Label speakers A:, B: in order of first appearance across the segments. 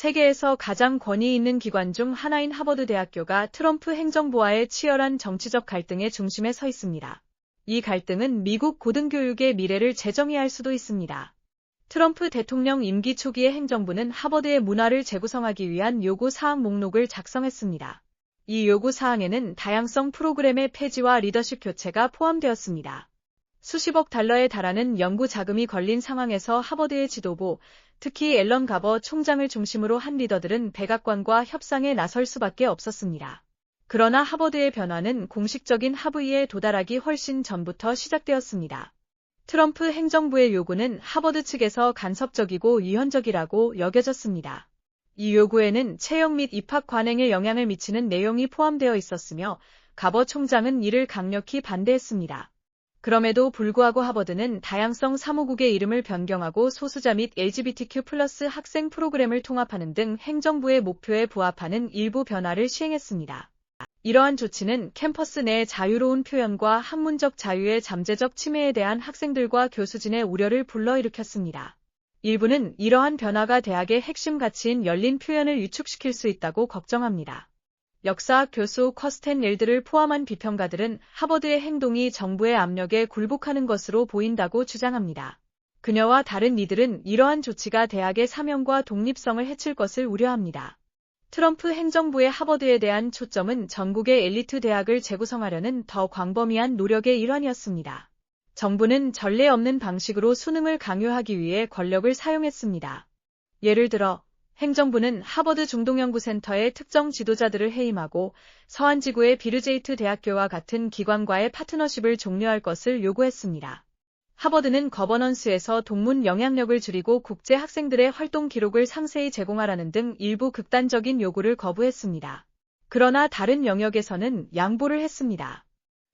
A: 세계에서 가장 권위 있는 기관 중 하나인 하버드 대학교가 트럼프 행정부와의 치열한 정치적 갈등의 중심에 서 있습니다. 이 갈등은 미국 고등교육의 미래를 재정의할 수도 있습니다. 트럼프 대통령 임기 초기의 행정부는 하버드의 문화를 재구성하기 위한 요구 사항 목록을 작성했습니다. 이 요구 사항에는 다양성 프로그램의 폐지와 리더십 교체가 포함되었습니다. 수십억 달러에 달하는 연구 자금이 걸린 상황에서 하버드의 지도부, 특히 앨런 가버 총장을 중심으로 한 리더들은 백악관과 협상에 나설 수밖에 없었습니다. 그러나 하버드의 변화는 공식적인 합의에 도달하기 훨씬 전부터 시작되었습니다. 트럼프 행정부의 요구는 하버드 측에서 간섭적이고 위헌적이라고 여겨졌습니다. 이 요구에는 채용 및 입학 관행에 영향을 미치는 내용이 포함되어 있었으며 가버 총장은 이를 강력히 반대했습니다. 그럼에도 불구하고 하버드는 다양성 사무국의 이름을 변경하고 소수자 및 LGBTQ+ 학생 프로그램을 통합하는 등 행정부의 목표에 부합하는 일부 변화를 시행했습니다. 이러한 조치는 캠퍼스 내 자유로운 표현과 학문적 자유의 잠재적 침해에 대한 학생들과 교수진의 우려를 불러일으켰습니다. 일부는 이러한 변화가 대학의 핵심 가치인 열린 표현을 위축시킬 수 있다고 걱정합니다. 역사학 교수 커스텐 옐드를 포함한 비평가들은 하버드의 행동이 정부의 압력에 굴복하는 것으로 보인다고 주장합니다. 그녀와 다른 이들은 이러한 조치가 대학의 사명과 독립성을 해칠 것을 우려합니다. 트럼프 행정부의 하버드에 대한 초점은 전국의 엘리트 대학을 재구성하려는 더 광범위한 노력의 일환이었습니다. 정부는 전례 없는 방식으로 수능을 강요하기 위해 권력을 사용했습니다. 예를 들어 행정부는 하버드 중동연구센터의 특정 지도자들을 해임하고 서한지구의 비르제이트 대학교와 같은 기관과의 파트너십을 종료할 것을 요구했습니다. 하버드는 거버넌스에서 동문 영향력을 줄이고 국제 학생들의 활동 기록을 상세히 제공하라는 등 일부 극단적인 요구를 거부했습니다. 그러나 다른 영역에서는 양보를 했습니다.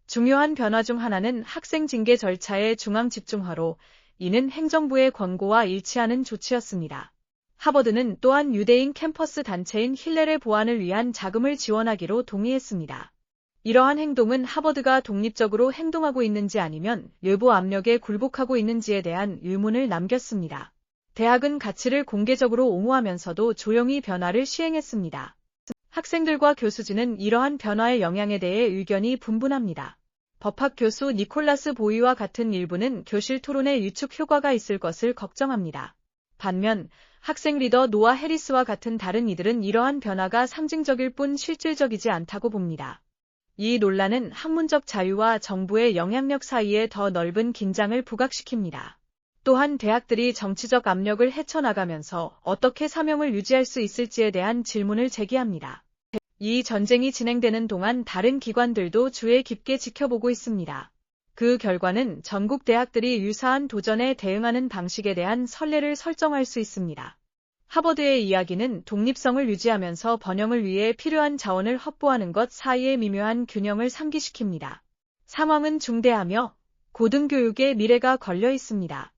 A: 중요한 변화 중 하나는 학생 징계 절차의 중앙 집중화로, 이는 행정부의 권고와 일치하는 조치였습니다. 하버드는 또한 유대인 캠퍼스 단체인 힐렐의 보안을 위한 자금을 지원하기로 동의했습니다. 이러한 행동은 하버드가 독립적으로 행동하고 있는지 아니면 외부 압력에 굴복하고 있는지에 대한 의문을 남겼습니다. 대학은 가치를 공개적으로 옹호하면서도 조용히 변화를 시행했습니다. 학생들과 교수진은 이러한 변화의 영향에 대해 의견이 분분합니다. 법학 교수 니콜라스 보이와 같은 일부는 교실 토론의 위축 효과가 있을 것을 걱정합니다. 반면 학생 리더 노아 해리스와 같은 다른 이들은 이러한 변화가 상징적일 뿐 실질적이지 않다고 봅니다. 이 논란은 학문적 자유와 정부의 영향력 사이에 더 넓은 긴장을 부각시킵니다. 또한 대학들이 정치적 압력을 헤쳐나가면서 어떻게 사명을 유지할 수 있을지에 대한 질문을 제기합니다. 이 전쟁이 진행되는 동안 다른 기관들도 주의 깊게 지켜보고 있습니다. 그 결과는 전국 대학들이 유사한 도전에 대응하는 방식에 대한 선례를 설정할 수 있습니다. 하버드의 이야기는 독립성을 유지하면서 번영을 위해 필요한 자원을 확보하는 것 사이의 미묘한 균형을 상기시킵니다. 상황은 중대하며 고등교육의 미래가 걸려 있습니다.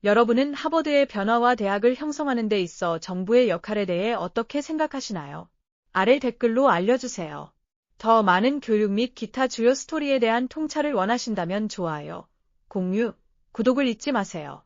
A: 여러분은 하버드의 변화와 대학을 형성하는 데 있어 정부의 역할에 대해 어떻게 생각하시나요? 아래 댓글로 알려주세요. 더 많은 교육 및 기타 주요 스토리에 대한 통찰을 원하신다면 좋아요, 공유, 구독을 잊지 마세요.